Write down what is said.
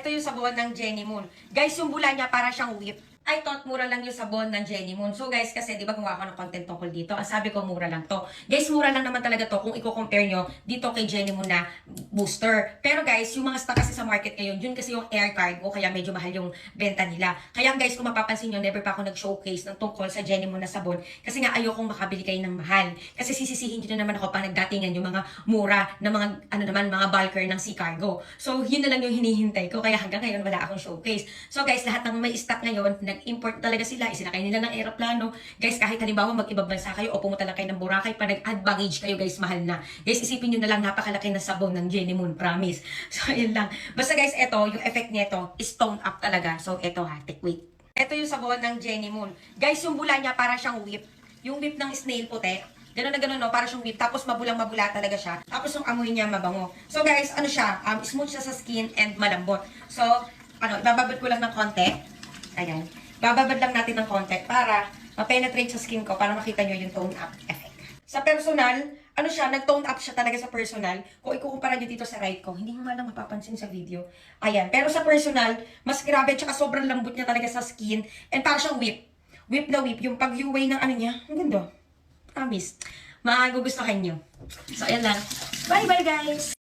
Ito yung sabon ng Jenny Moon. Guys, yung bula niya para siyang whip. I thought mura lang yung sabon ng Jenny Moon. So guys, kasi di ba gumawa ako ng content tungkol dito. Ang sabi ko mura lang to. Guys, mura lang naman talaga to kung i-compare nyo dito kay Jenny Moon na booster. Pero guys, yung mga stock kasi sa market ngayon, yun kasi yung air cargo, kaya medyo mahal yung benta nila. Kaya guys, kung mapapansin nyo, never pa ako nag-showcase ng tungkol sa Jenny Moon na sabon. Kasi nga ayokong makabili kayo ng mahal. Kasi sisisihin nyo na naman ako pang nagdatingan yung mga mura na mga, mga bulker ng Sea Cargo. So, yun na lang yung hinihintay ko. Kaya hanggang ngayon wala akong showcase. So guys, lahat ng may stock ngayon, nag-import talaga sila, isinakay nila ng aeroplano. Guys, kahit halimbawa mag-ibang bansa kayo o pumunta lang kayo ng Boracay, pa nag-add baggage kayo guys, mahal na. Guys, isipin nyo na lang, napakalaki na sabon ng Jenny Moon, promise. So, yun lang. Basta guys, eto, yung effect nito is toned up talaga. So, eto ha, take wait. Eto yung sabon ng Jenny Moon. Guys, yung bula niya para siyang whip. Yung whip ng snail puti. Ganun na ganun, no? Para siyang whip. Tapos mabulang-mabula talaga siya. Tapos yung amoy niya mabango. So guys, ano siya? Smooth siya sa skin and malambot. So, ibababad ko lang ng konti. Ayan. Bababad lang natin ng konti para ma-penetrate sa skin ko para makita nyo yung tone up effect. Sa personal, ano siya, nag-tone up siya talaga sa personal. Kung ikukumpara nyo dito sa right ko, hindi mo nga lang mapapansin sa video. Ayan. Pero sa personal, mas grabe, tsaka sobrang lambot niya talaga sa skin. And para siyang whip. Whip na whip. Yung pag-uway ng ano niya, ang ganda. Promise. Magugustuhan nyo. So, ayan lang. Bye-bye, guys!